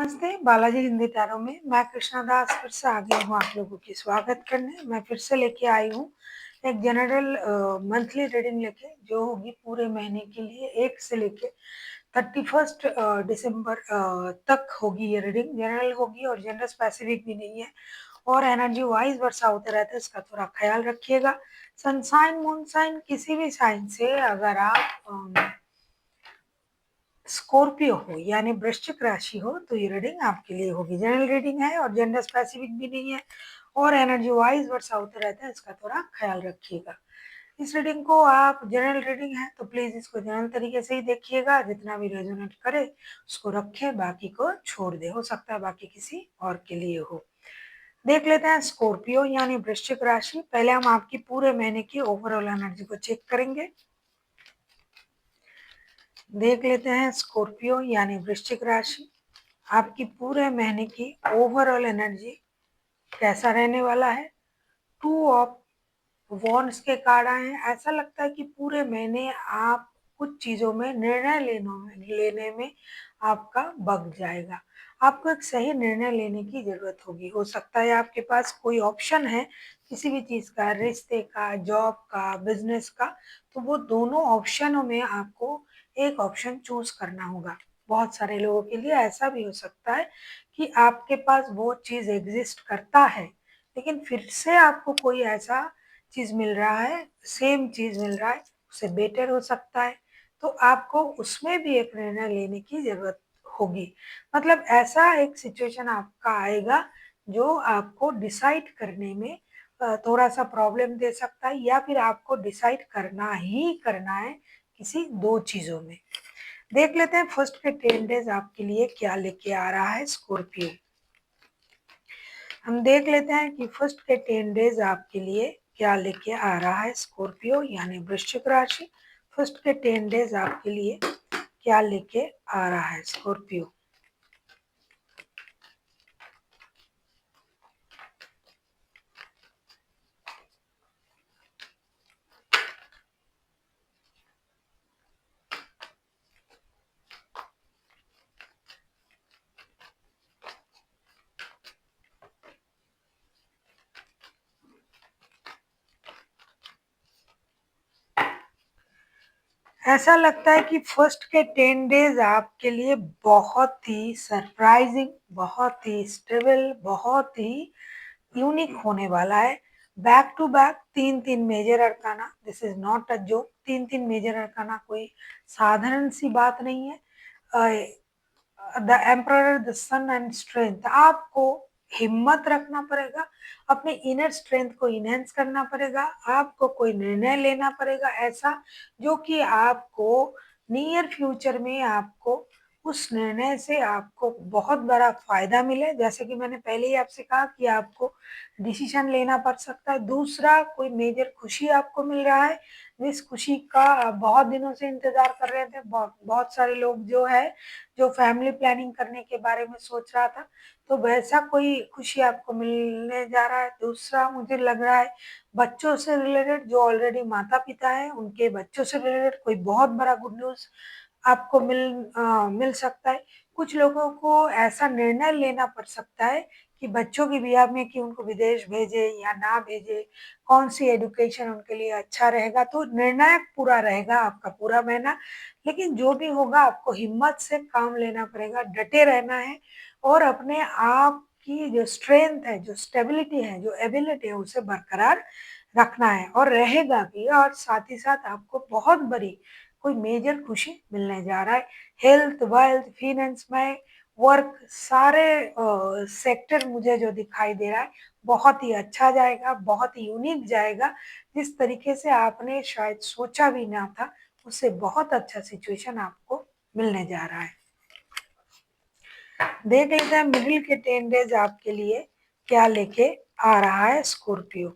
नमस्ते, बालाजी हिंदी टैरो में मैं कृष्णा दास फिर से आ गई हूँ आप लोगों की स्वागत करने। मैं फिर से लेके आई हूँ एक जनरल मंथली रीडिंग लेके, जो होगी पूरे महीने के लिए 1 से लेके 31 दिसंबर तक होगी। ये रीडिंग जनरल होगी और जनरल स्पेसिफिक भी नहीं है और एनर्जी वाइज वर्षा होते रहते हैं, इसका थोड़ा ख्याल रखिएगा। सनसाइन मून साइन किसी भी साइन से अगर आप स्कॉर्पियो हो यानी वृश्चिक राशि हो तो ये रीडिंग आपके लिए होगी। जनरल रीडिंग है और जेंडर स्पेसिफिक भी नहीं है और एनर्जी वाइज वर्षा होते रहता है, इसका थोड़ा ख्याल रखिएगा। इस रीडिंग को आप जनरल रीडिंग है तो प्लीज इसको जनरल तरीके से ही देखिएगा, जितना भी रेजोनेट करे उसको रखें, बाकी को छोड़ दे। हो सकता है बाकी किसी और के लिए हो। देख लेते हैं स्कॉर्पियो यानी वृश्चिक राशि। पहले हम आपकी पूरे महीने की ओवरऑल एनर्जी को चेक करेंगे। देख लेते हैं स्कॉर्पियो यानी वृश्चिक राशि, आपकी पूरे महीने की ओवरऑल एनर्जी कैसा रहने वाला है। 2 ऑफ वॉन्ड्स के कार्ड आए हैं। ऐसा लगता है कि पूरे महीने आप कुछ चीजों में निर्णय लेने में आपका वक्त जाएगा। आपको एक सही निर्णय लेने की जरूरत होगी। हो सकता है आपके पास कोई ऑप्शन है किसी भी चीज का, रिश्ते का, जॉब का, बिजनेस का, तो वो दोनों ऑप्शनों में आपको एक ऑप्शन चूज करना होगा। बहुत सारे लोगों के लिए ऐसा भी हो सकता है कि आपके पास वो चीज एग्जिस्ट करता है, लेकिन फिर से आपको कोई ऐसा चीज मिल रहा है, सेम चीज मिल रहा है, उससे बेटर हो सकता है, तो आपको उसमें भी एक निर्णय लेने की जरूरत होगी। मतलब ऐसा एक सिचुएशन आपका आएगा जो आपको डिसाइड करने में थोड़ा सा प्रॉब्लम दे सकता है, या फिर आपको डिसाइड करना ही करना है किसी 2 चीजों में। देख लेते हैं फर्स्ट के 10 डेज आपके लिए क्या लेके आ रहा है स्कॉर्पियो। हम देख लेते हैं कि फर्स्ट के 10 डेज आपके लिए क्या लेके आ रहा है स्कॉर्पियो यानी वृश्चिक राशि। फर्स्ट के 10 डेज आपके लिए क्या लेके आ रहा है स्कॉर्पियो। ऐसा लगता है कि फर्स्ट के 10 डेज आपके लिए बहुत ही सरप्राइजिंग, बहुत ही स्टेबल, बहुत ही यूनिक होने वाला है। Back to back 3 major arcana, this is not a joke. 3 major arcana कोई साधारण सी बात नहीं है। The emperor, the sun and strength, आपको हिम्मत रखना पड़ेगा, अपने इनर स्ट्रेंथ को इनहेंस करना पड़ेगा, आपको कोई निर्णय लेना पड़ेगा ऐसा जो कि आपको नियर फ्यूचर में आपको उस निर्णय से आपको बहुत बड़ा फायदा मिले। जैसे कि मैंने पहले ही आपसे कहा कि आपको डिसीजन लेना पड़ सकता है। दूसरा, कोई मेजर खुशी आपको मिल रहा है, जिस खुशी का आप बहुत दिनों से इंतजार कर रहे थे। बहुत सारे लोग जो है जो फैमिली प्लानिंग करने के बारे में सोच रहा था, तो वैसा कोई खुशी आपको मिलने जा रहा है। दूसरा, मुझे लग रहा है बच्चों से रिलेटेड, जो ऑलरेडी माता पिता है उनके बच्चों से रिलेटेड कोई बहुत बड़ा गुड न्यूज आपको मिल सकता है। कुछ लोगों को ऐसा निर्णय लेना पड़ सकता है कि बच्चों की बिहार में कि उनको विदेश भेजे या ना भेजे, कौन सी एजुकेशन उनके लिए अच्छा रहेगा। तो निर्णायक पूरा रहेगा आपका पूरा महीना, लेकिन जो भी होगा आपको हिम्मत से काम लेना पड़ेगा, डटे रहना है और अपने आप की जो स्ट्रेंथ है, जो स्टेबिलिटी है, जो एबिलिटी है, उसे बरकरार रखना है और रहेगा भी। और साथ ही साथ आपको बहुत बड़ी कोई मेजर खुशी मिलने जा रहा है। हेल्थ, वेल्थ, फिनेंस में, वर्क, सारे सेक्टर मुझे जो दिखाई दे रहा है बहुत ही अच्छा जाएगा, बहुत ही यूनिक जाएगा। जिस तरीके से आपने शायद सोचा भी ना था, उससे बहुत अच्छा सिचुएशन आपको मिलने जा रहा है। देख लेते हैं मिडिल के 10 डेज आपके लिए क्या लेके आ रहा है स्कॉर्पियो।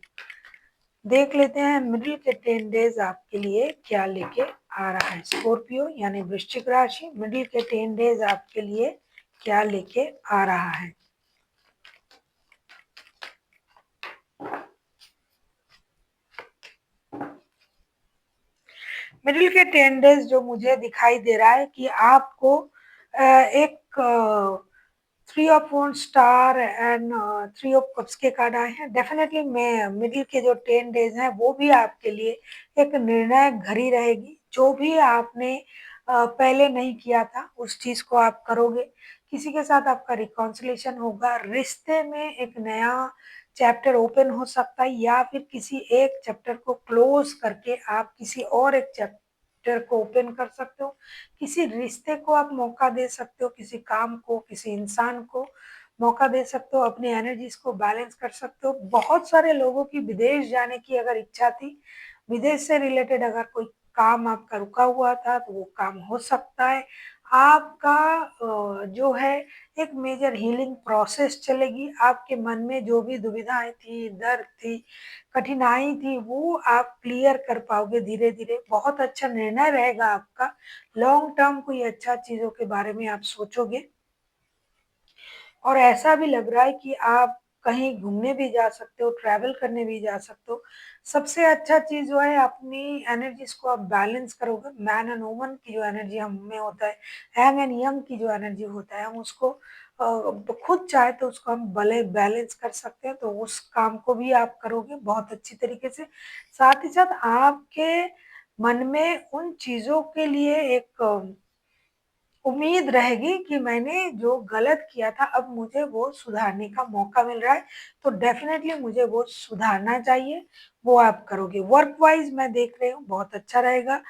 देख लेते हैं मिडिल के 10 डेज आपके लिए क्या लेके आ रहा है स्कॉर्पियो यानी वृश्चिक राशि। मिडिल के 10 डेज आपके लिए क्या लेके आ रहा है। मिडिल के 10 डेज जो मुझे दिखाई दे रहा है कि आपको एक three of one star and three of cups के कार्ड आए हैं। डेफिनेटली मैं मिडिल के जो 10 डेज हैं वो भी आपके लिए एक निर्णायक घड़ी रहेगी। जो भी आपने पहले नहीं किया था उस चीज को आप करोगे। किसी के साथ आपका रिकॉन्सिलेशन होगा, रिश्ते में एक नया चैप्टर ओपन हो सकता है, या फिर किसी एक चैप्टर को क्लोज करके आप किसी और एक चैप्टर को ओपन कर सकते हो। किसी रिश्ते को आप मौका दे सकते हो, किसी काम को, किसी इंसान को मौका दे सकते हो, अपनी एनर्जीज को बैलेंस कर सकते हो। बहुत सारे लोगों की विदेश जाने की अगर इच्छा थी, विदेश से रिलेटेड अगर कोई काम आपका रुका हुआ था तो वो काम हो सकता है। आपका जो है एक मेजर हीलिंग प्रोसेस चलेगी। आपके मन में जो भी दुविधाएं थी, दर्द थी, कठिनाई थी, वो आप क्लियर कर पाओगे धीरे धीरे। बहुत अच्छा निर्णय रहेगा आपका। लॉन्ग टर्म कोई अच्छा चीजों के बारे में आप सोचोगे, और ऐसा भी लग रहा है कि आप कहीं घूमने भी जा सकते हो, ट्रैवल करने भी जा सकते हो। सबसे अच्छा चीज जो है, अपनी एनर्जीज को आप बैलेंस करोगे। मैन एंड वुमन की जो एनर्जी हम में होता है, हैंग एंड यंग की जो एनर्जी होता है, हम उसको खुद चाहे तो उसको हम भले बैलेंस कर सकते हैं। तो उस काम को भी आप करोगे बहुत अच्छी तरीके से। साथ ही साथ आपके मन में उन चीजों के लिए एक उम्मीद रहेगी कि मैंने जो गलत किया था अब मुझे वो सुधारने का मौका मिल रहा है, तो डेफिनेटली मुझे वो सुधारना चाहिए। वो आप करोगे। वर्क वाइज मैं देख रही हूँ बहुत अच्छा रहेगा।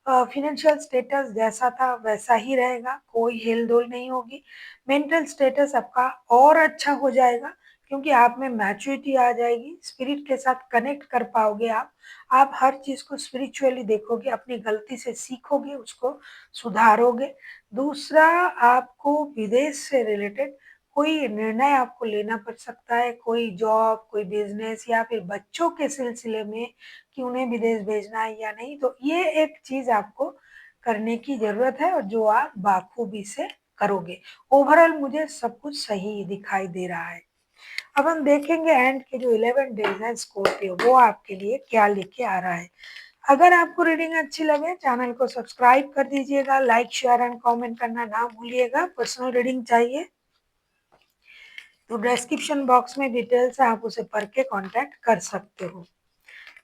फिनेंशियल स्टेटस जैसा था वैसा ही रहेगा, कोई हिल डुल नहीं होगी। मेंटल स्टेटस आपका और अच्छा हो जाएगा, क्योंकि आप में मैच्योरिटी आ जाएगी। स्पिरिट के साथ कनेक्ट कर पाओगे आप हर चीज को स्पिरिचुअली देखोगे, अपनी गलती से सीखोगे, उसको सुधारोगे। दूसरा, आपको विदेश से रिलेटेड कोई निर्णय आपको लेना पड़ सकता है, कोई जॉब, कोई बिजनेस, या फिर बच्चों के सिलसिले में कि उन्हें विदेश भेजना है या नहीं। तो ये एक चीज आपको करने की जरूरत है, और जो आप बाखूबी से करोगे। ओवरऑल मुझे सब कुछ सही दिखाई दे रहा है। अब हम देखेंगे एंड के जो 11 डेज है स्कॉर्पियो, वो आपके लिए क्या लेके आ रहा है। अगर आपको रीडिंग अच्छी लगे, चैनल को सब्सक्राइब कर दीजिएगा, लाइक शेयर एंड कमेंट करना ना भूलिएगा। पर्सनल रीडिंग चाहिए तो डिस्क्रिप्शन बॉक्स में डिटेल्स है, आप उसे पढ़ के कांटेक्ट कर सकते हो।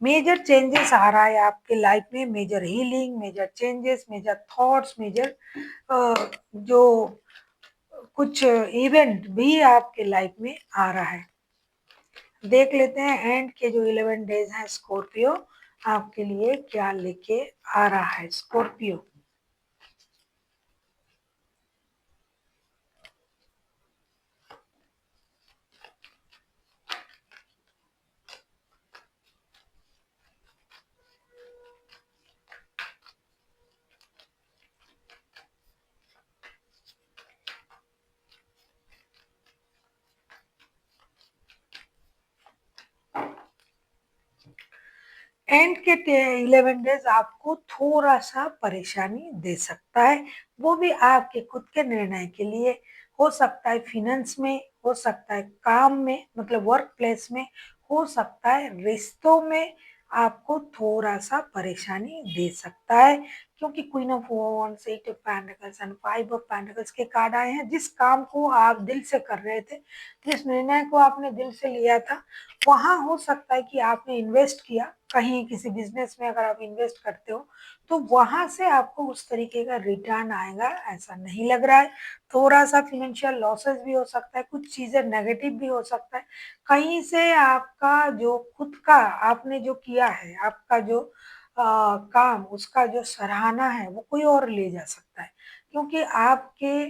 मेजर चेंजेस आ रहा है आपके लाइफ में, major healing, major changes, major thoughts, major जो कुछ इवेंट भी आपके लाइफ में आ रहा है। देख लेते हैं एंड के जो 11 डेज हैं स्कॉर्पियो आपके लिए क्या लेके आ रहा है। स्कॉर्पियो, एंड के 11 डेज आपको थोड़ा सा परेशानी दे सकता है, वो भी आपके खुद के निर्णय के लिए। हो सकता है फिनेंस में, हो सकता है काम में, मतलब वर्क प्लेस में, हो सकता है रिश्तों में आपको थोड़ा सा परेशानी दे सकता है। क्योंकि queen of wands, eight of pentacles and five of pentacles के कार्ड आए हैं। जिस काम को आप दिल से कर रहे थे, जिस निर्णय को आपने दिल से लिया था, वहां हो सकता है कि आपने इन्वेस्ट किया कहीं, किसी बिजनेस में अगर आप इन्वेस्ट करते हो तो वहां से आपको उस तरीके का रिटर्न आएगा ऐसा नहीं लग रहा है। थोड़ा सा फिनेंशियल लॉसेस भी हो सकता है, कुछ चीजें नेगेटिव भी हो सकता है। कहीं से आपका जो खुद का आपने जो किया है, आपका जो काम, उसका जो सराहना है वो कोई और ले जा सकता है। क्योंकि आपके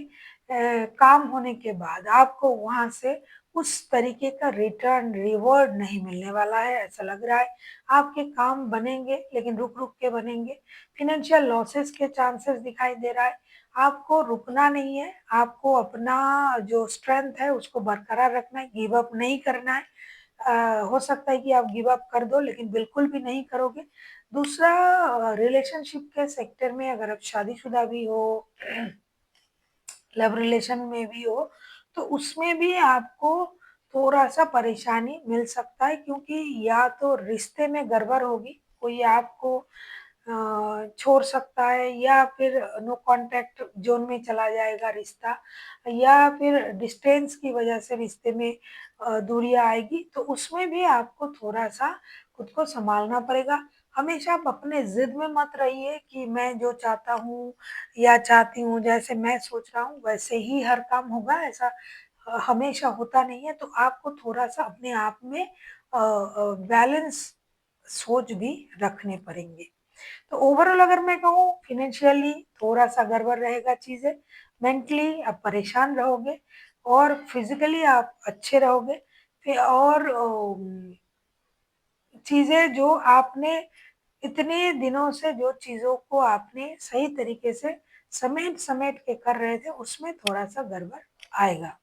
काम होने के बाद आपको वहां से उस तरीके का रिटर्न रिवॉर्ड नहीं मिलने वाला है ऐसा लग रहा है। आपके काम बनेंगे लेकिन रुक रुक के बनेंगे। फिनेंशियल लॉसेस के चांसेस दिखाई दे रहा है। आपको रुकना नहीं है, आपको अपना जो स्ट्रेंथ है उसको बरकरार रखना है, गिव अप नहीं करना है। हो सकता है कि आप गिव अप कर दो, लेकिन बिल्कुल भी नहीं करोगे। दूसरा, रिलेशनशिप के सेक्टर में अगर आप शादीशुदा भी हो, लव रिलेशन में भी हो, तो उसमें भी आपको थोड़ा सा परेशानी मिल सकता है। क्योंकि या तो रिश्ते में गड़बड़ होगी, कोई आपको छोड़ सकता है, या फिर नो कांटेक्ट जोन में चला जाएगा रिश्ता, या फिर डिस्टेंस की वजह से रिश्ते में दूरियां आएगी, तो उसमें भी आपको थोड़ा सा खुद को संभालना पड़ेगा। हमेशा आप अपने जिद में मत रहिए कि मैं जो चाहता हूँ या चाहती हूँ, जैसे मैं सोच रहा हूँ वैसे ही हर काम होगा, ऐसा हमेशा होता नहीं है। तो आपको थोड़ा सा अपने आप में बैलेंस सोच भी रखने पड़ेंगे। तो ओवरऑल अगर मैं कहूँ, फाइनेंशियली थोड़ा सा गड़बड़ रहेगा चीजें, मेंटली आप परेशान रहोगे, और फिजिकली आप अच्छे रहोगे। फिर और चीजें जो आपने इतने दिनों से, जो चीजों को आपने सही तरीके से समेट समेट के कर रहे थे, उसमें थोड़ा सा गड़बड़ आएगा।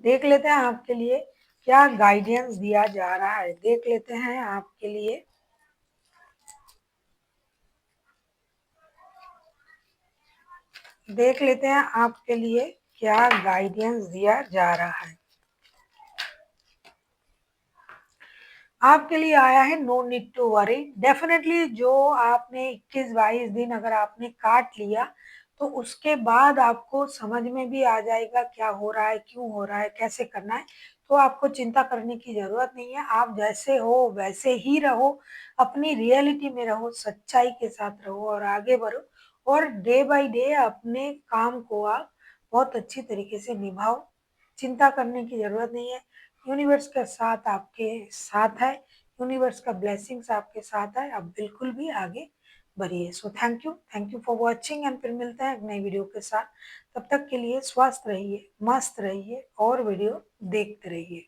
देख लेते हैं आपके लिए क्या गाइडेंस दिया जा रहा है, देख लेते हैं आपके लिए। देख लेते हैं आपके लिए क्या गाइडेंस दिया जा रहा है। आपके लिए आया है no need to worry. Definitely जो आपने 21-22 दिन अगर आपने काट लिया, तो उसके बाद आपको समझ में भी आ जाएगा क्या हो रहा है, क्यों हो रहा है, कैसे करना है। तो आपको चिंता करने की जरूरत नहीं है, आप जैसे हो वैसे ही रहो, अपनी रियलिटी में रहो, सच्चाई के साथ रहो और आगे बढ़ो। और डे बाय डे अपने काम को आप बहुत अच्छी तरीके से निभाओ। चिंता करने की जरूरत नहीं है। यूनिवर्स का साथ आपके साथ है, यूनिवर्स का ब्लेसिंग्स आपके साथ है, आप बिल्कुल भी आगे बढ़िए। So thank you for watching, and फिर मिलते हैं एक नई वीडियो के साथ। तब तक के लिए स्वस्थ रहिए, मस्त रहिए और वीडियो देखते रहिए।